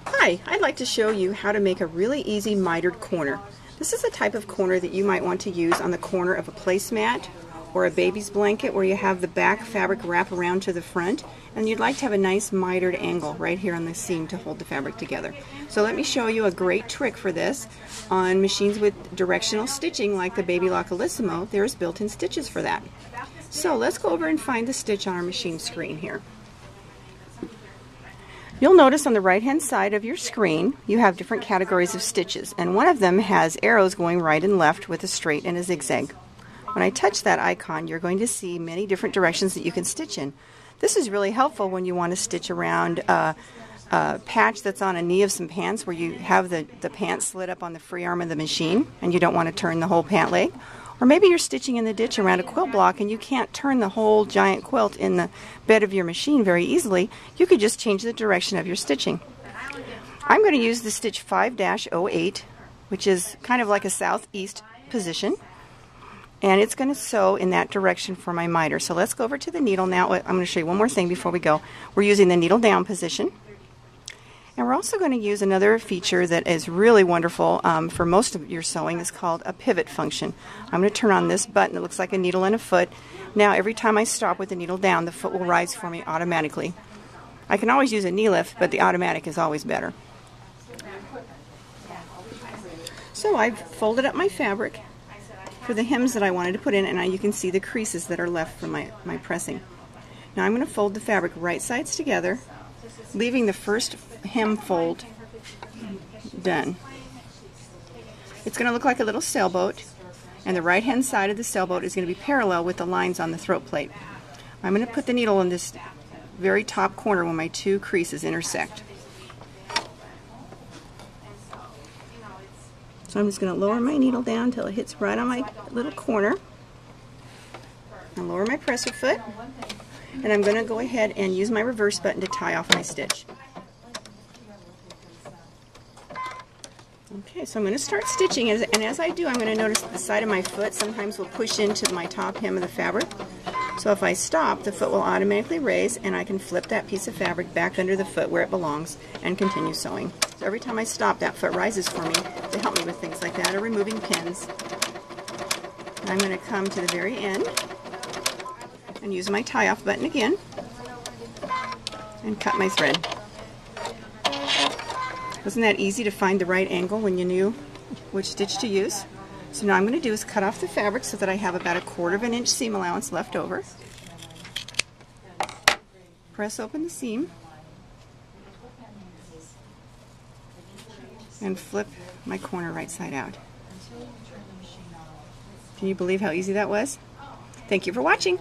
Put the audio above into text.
Hi, I'd like to show you how to make a really easy mitered corner. This is a type of corner that you might want to use on the corner of a placemat or a baby's blanket where you have the back fabric wrap around to the front, and you'd like to have a nice mitered angle right here on the seam to hold the fabric together. So let me show you a great trick for this. On machines with directional stitching like the Baby Localissimo, there's built-in stitches for that. So let's go over and find the stitch on our machine screen here. You'll notice on the right hand side of your screen you have different categories of stitches, and one of them has arrows going right and left with a straight and a zigzag. When I touch that icon, you're going to see many different directions that you can stitch in. This is really helpful when you want to stitch around a patch that's on a knee of some pants where you have the pants slid up on the free arm of the machine and you don't want to turn the whole pant leg. Or maybe you're stitching in the ditch around a quilt block and you can't turn the whole giant quilt in the bed of your machine very easily. You could just change the direction of your stitching. I'm going to use the stitch 5-08, which is kind of like a southeast position. And it's going to sew in that direction for my miter. So let's go over to the needle now. I'm going to show you one more thing before we go. We're using the needle down position. And we're also going to use another feature that is really wonderful for most of your sewing. It's called a pivot function. I'm going to turn on this button that looks like a needle and a foot. Now every time I stop with the needle down, the foot will rise for me automatically. I can always use a knee lift, but the automatic is always better. So I've folded up my fabric for the hems that I wanted to put in, and now you can see the creases that are left from my pressing. Now I'm going to fold the fabric right sides together, leaving the first hem fold done. It's going to look like a little sailboat, and the right hand side of the sailboat is going to be parallel with the lines on the throat plate. I'm going to put the needle in this very top corner where my two creases intersect. So I'm just going to lower my needle down until it hits right on my little corner, and lower my presser foot, and I'm going to go ahead and use my reverse button to tie off my stitch. Okay, so I'm going to start stitching, and as I do, I'm going to notice that the side of my foot sometimes will push into my top hem of the fabric. So if I stop, the foot will automatically raise, and I can flip that piece of fabric back under the foot where it belongs and continue sewing. So every time I stop, that foot rises for me to help me with things like that, or removing pins. And I'm going to come to the very end and use my tie-off button again and cut my thread. Wasn't that easy to find the right angle when you knew which stitch to use? So now I'm going to do is cut off the fabric so that I have about 1/4 of an inch seam allowance left over. Press open the seam and flip my corner right side out. Can you believe how easy that was? Thank you for watching.